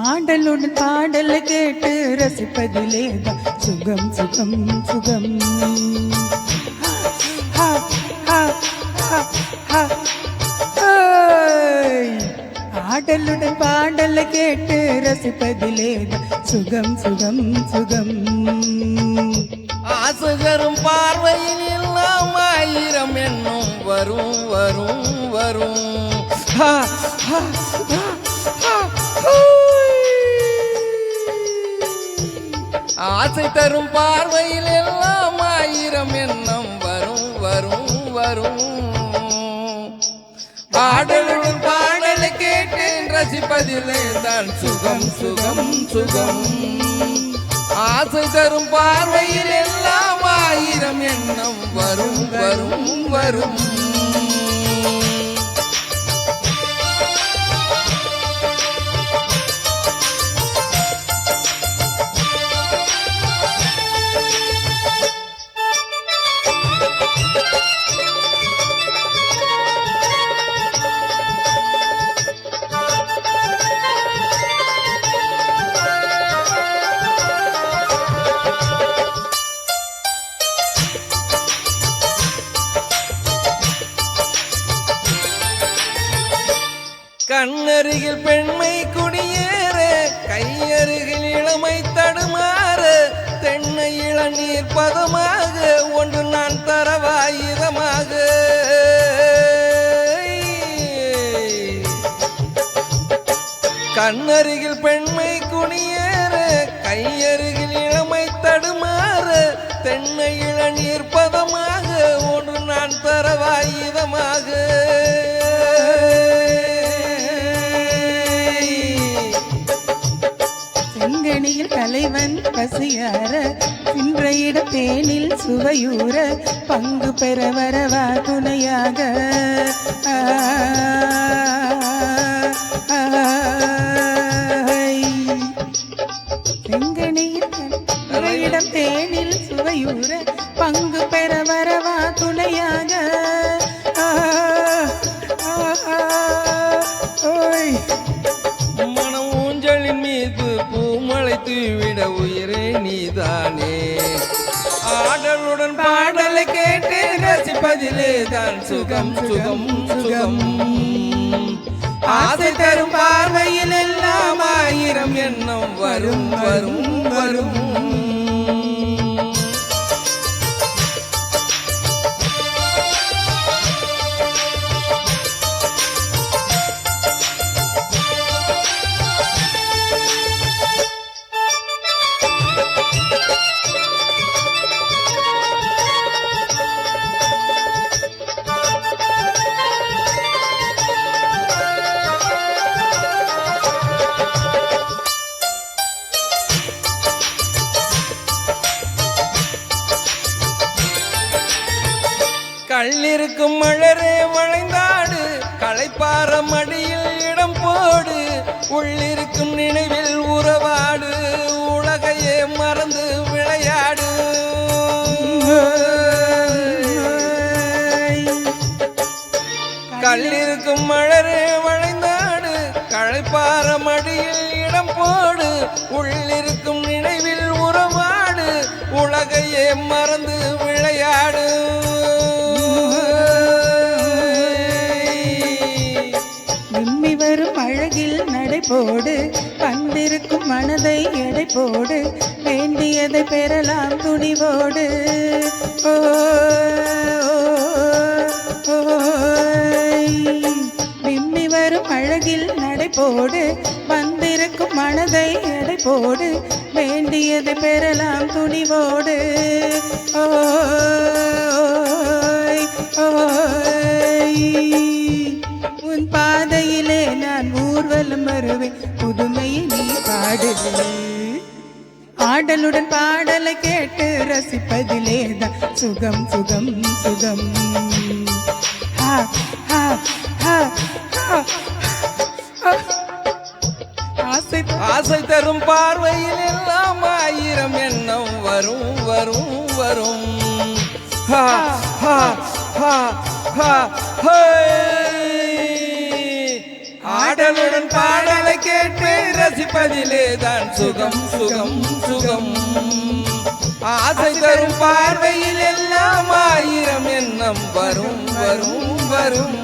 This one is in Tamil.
ஆடலுடன் பாடல் கேட்டு ரசிப்பதிலே சுகம் சுகம் சுகம். ஆடலுடன் பாடல் கேட்டு ரசிப்பதிலே சுகம் சுகம் சுகம். ஆசுகரும் பார்வையில் எல்லாம் ஆயிரம் எண்ணம் வரும் வரும் வரும். ஆசை தரும் பார்வையில் எல்லாம் ஆயிரம் எண்ணம் வரும் வரும் வரும். பாடலுடன் பாடலை கேட்டேன் ரசிப்பதிலே தான் சுகம் சுகம் சுகம். ஆசை தரும் பார்வையில் எல்லாம் ஆயிரம் எண்ணம் வரும் வரும் வரும். கண்ணருகில் பெண்மை குடியேற, கையருகில் இளமை தடுமாற, தென்னை இளநீர் பதமாக ஒன்று நான் தரவாயுதமாக. கண்ணருகில் பெண்மை குடியேற, கையருகில் இளமை தடுமாற, தென்னை இளநீர் பதமாக ஒன்று நான் தரவாயுதமாக. செங்கணியில் தலைவன் பசியார, இன்றையிட தேனில் சுவையூர, பங்கு பெற வரவா துணையாக. செங்கணியில் தலையிடம் தேனில் சுவையூர, பங்கு பெற வரவா துணையாக. மனம் ஊஞ்சலின் மீது பூமழைத்து விட உயிரே நீதானே. ஆடலுடன் பாடலை கேட்டு ரசிப்பதிலே தான் சுகம் சுகம் சுகம். ஆசை தரும் பார்வையில் எல்லாம் ஆயிரம் எண்ணம் வரும் வரும் வரும். கள்ளிருக்கும் மலரே வளைந்தாடு, களைப்பார மடியில் இடம் போடு, உள்ளிருக்கும் நினைவில் உறவாடு, உலகையே மறந்து விளையாடு. கள்ளிருக்கும் மலரே வளைந்தாடு, களைப்பார மடியில் இடம் போடு, உள்ளிருக்கும் நினைவில் உறவாடு, உலகையே மறந்து விளையாடு. விம்மி வரும் அழகில் நடைபோடு, வந்திருக்கும் மனதை எடை போடு, வேண்டியதை பெறலாம் துணிவோடு. விம்மி வரும் அழகில் நடைபோடு, வந்திருக்கும் மனதை எடை போடு, வேண்டியதை பெறலாம் துணிவோடு. உன் பாதையிலே நான் ஊர்வலம் வருவேன், புதுமையை நீ பாடு. ஆடலுடன் பாடலை கேட்டு ரசிப்பதிலேதான் சுகம் சுகம் சுகம். ஹா, ஹா, ஹா, ஹா, ஹா. ஆசை ஆசை தரும் பார்வையில் எல்லாம் ஆயிரம் எண்ணம் வரும் வரும் வரும். ஹா, ஹா, ஹா, ஹா, ஹே. ஆடலுடன் பாடலை கேட்டு ரசிப்பதிலே தான் சுகம் சுகம் சுகம். ஆசை தரும் பார்வையில் எல்லாம் ஆயிரம் எண்ணம் வரும் வரும் வரும்.